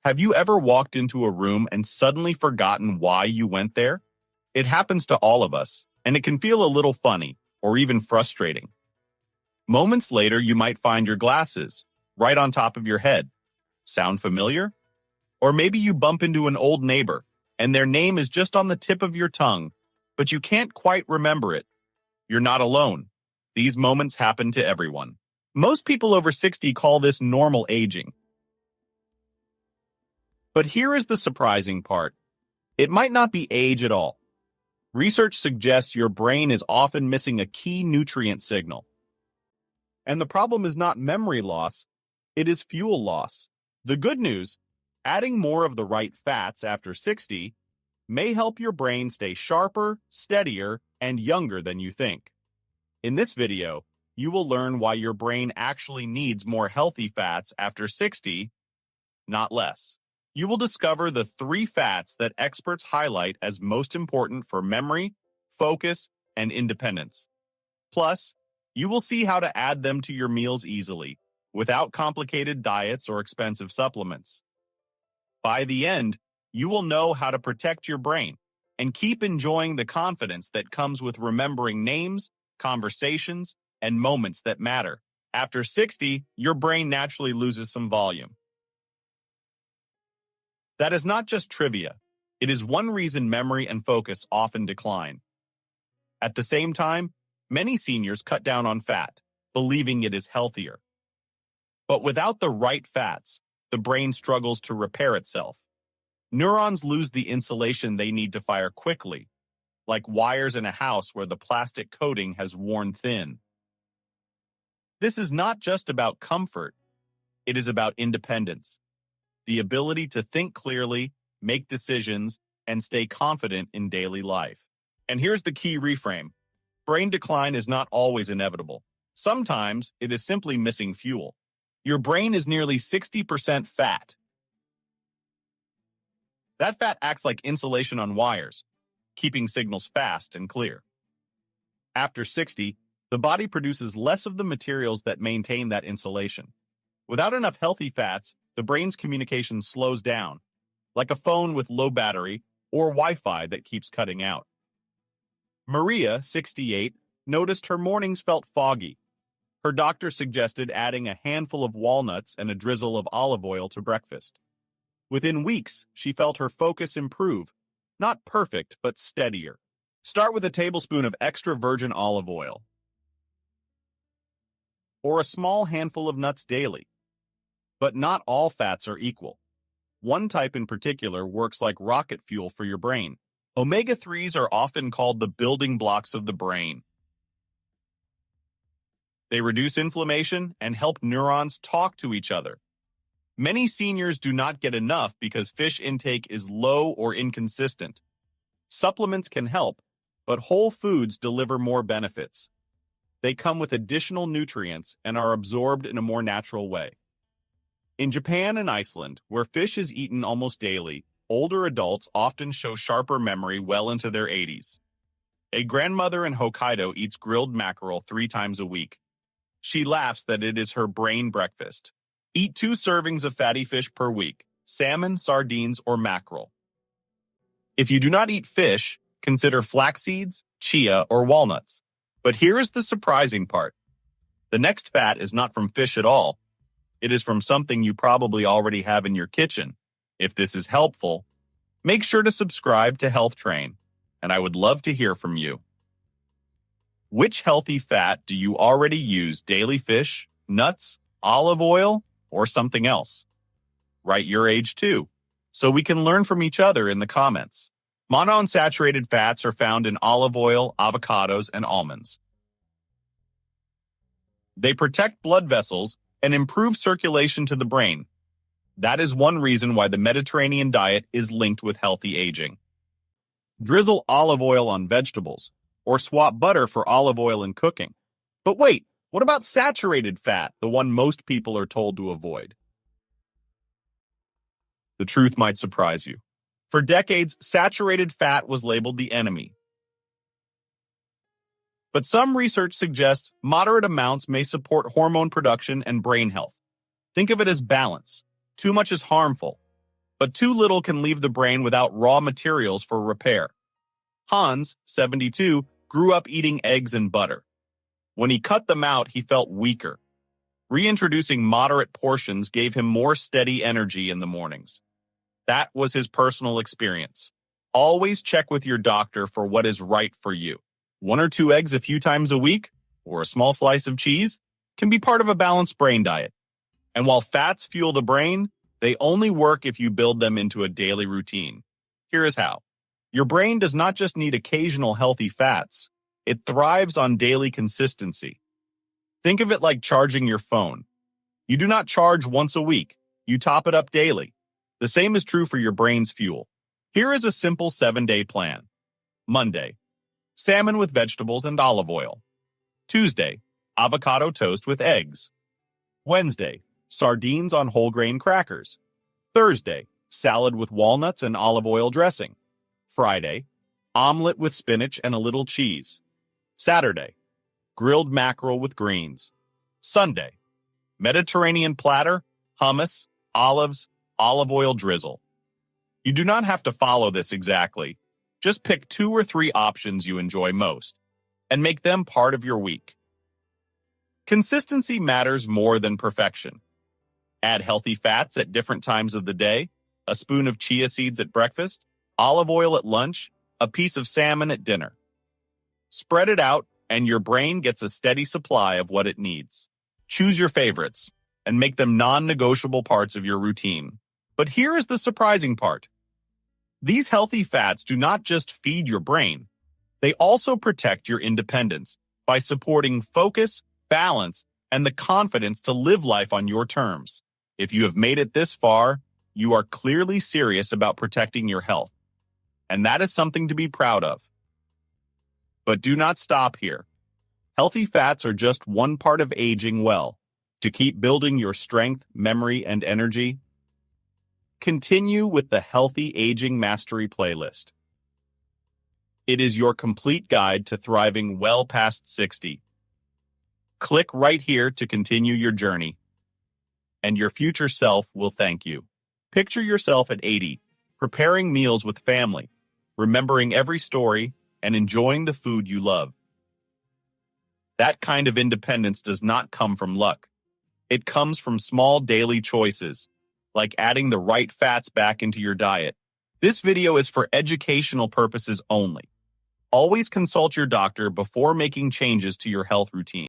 Have you ever walked into a room and suddenly forgotten why you went there? It happens to all of us, and it can feel a little funny or even frustrating. Moments later, you might find your glasses right on top of your head. Sound familiar? Or maybe you bump into an old neighbor and their name is just on the tip of your tongue, but you can't quite remember it. You're not alone. These moments happen to everyone. Most people over 60 call this normal aging. But here is the surprising part. It might not be age at all. Research suggests your brain is often missing a key nutrient signal. And the problem is not memory loss, it is fuel loss. The good news, adding more of the right fats after 60 may help your brain stay sharper, steadier, and younger than you think. In this video, you will learn why your brain actually needs more healthy fats after 60, not less. You will discover the 3 fats that experts highlight as most important for memory, focus, and independence. Plus, you will see how to add them to your meals easily, without complicated diets or expensive supplements. By the end, you will know how to protect your brain and keep enjoying the confidence that comes with remembering names, conversations, and moments that matter. After 60, your brain naturally loses some volume. That is not just trivia. It is one reason memory and focus often decline. At the same time, many seniors cut down on fat, believing it is healthier. But without the right fats, the brain struggles to repair itself. Neurons lose the insulation they need to fire quickly, like wires in a house where the plastic coating has worn thin. This is not just about comfort, it is about independence. The ability to think clearly, make decisions, and stay confident in daily life. And here's the key reframe. Brain decline is not always inevitable. Sometimes it is simply missing fuel. Your brain is nearly 60% fat. That fat acts like insulation on wires, keeping signals fast and clear. After 60, the body produces less of the materials that maintain that insulation. Without enough healthy fats, the brain's communication slows down, like a phone with low battery or Wi-Fi that keeps cutting out. Maria, 68, noticed her mornings felt foggy. Her doctor suggested adding a handful of walnuts and a drizzle of olive oil to breakfast. Within weeks, she felt her focus improve. Not perfect, but steadier. Start with a tablespoon of extra virgin olive oil or a small handful of nuts daily. But not all fats are equal. One type in particular works like rocket fuel for your brain. Omega-3s are often called the building blocks of the brain. They reduce inflammation and help neurons talk to each other. Many seniors do not get enough because fish intake is low or inconsistent. Supplements can help, but whole foods deliver more benefits. They come with additional nutrients and are absorbed in a more natural way. In Japan and Iceland, where fish is eaten almost daily, older adults often show sharper memory well into their 80s. A grandmother in Hokkaido eats grilled mackerel 3 times a week. She laughs that it is her brain breakfast. Eat 2 servings of fatty fish per week, salmon, sardines, or mackerel. If you do not eat fish, consider flax seeds, chia, or walnuts. But here is the surprising part. The next fat is not from fish at all. It is from something you probably already have in your kitchen. If this is helpful, make sure to subscribe to Health Train, and I would love to hear from you. Which healthy fat do you already use? Daily fish, nuts, olive oil, or something else? Write your age too, so we can learn from each other in the comments. Monounsaturated fats are found in olive oil, avocados, and almonds. They protect blood vessels and improve circulation to the brain. That is one reason why the Mediterranean diet is linked with healthy aging. Drizzle olive oil on vegetables, or swap butter for olive oil in cooking. But wait, what about saturated fat, the one most people are told to avoid? The truth might surprise you. For decades, saturated fat was labeled the enemy. But some research suggests moderate amounts may support hormone production and brain health. Think of it as balance. Too much is harmful. but too little can leave the brain without raw materials for repair. Hans, 72, grew up eating eggs and butter. When he cut them out, he felt weaker. Reintroducing moderate portions gave him more steady energy in the mornings. That was his personal experience. Always check with your doctor for what is right for you. 1 or 2 eggs a few times a week, or a small slice of cheese, can be part of a balanced brain diet. And while fats fuel the brain, they only work if you build them into a daily routine. Here is how. Your brain does not just need occasional healthy fats. It thrives on daily consistency. Think of it like charging your phone. You do not charge once a week. You top it up daily. The same is true for your brain's fuel. Here is a simple 7-day plan. Monday, salmon with vegetables and olive oil. Tuesday, avocado toast with eggs. Wednesday, sardines on whole grain crackers. Thursday, salad with walnuts and olive oil dressing. Friday, omelet with spinach and a little cheese. Saturday, grilled mackerel with greens. Sunday, Mediterranean platter, hummus, olives, olive oil drizzle. You do not have to follow this exactly. Just pick 2 or 3 options you enjoy most and make them part of your week. Consistency matters more than perfection. Add healthy fats at different times of the day, a spoon of chia seeds at breakfast, olive oil at lunch, a piece of salmon at dinner. Spread it out, and your brain gets a steady supply of what it needs. Choose your favorites and make them non-negotiable parts of your routine. But here is the surprising part. These healthy fats do not just feed your brain. They also protect your independence by supporting focus, balance, and the confidence to live life on your terms. If you have made it this far, you are clearly serious about protecting your health. And that is something to be proud of. But do not stop here. Healthy fats are just one part of aging well. To keep building your strength, memory, and energy, continue with the Healthy Aging Mastery playlist. It is your complete guide to thriving well past 60. Click right here to continue your journey, and your future self will thank you. Picture yourself at 80, preparing meals with family, remembering every story, and enjoying the food you love. That kind of independence does not come from luck. It comes from small daily choices, like adding the right fats back into your diet. This video is for educational purposes only. Always consult your doctor before making changes to your health routine.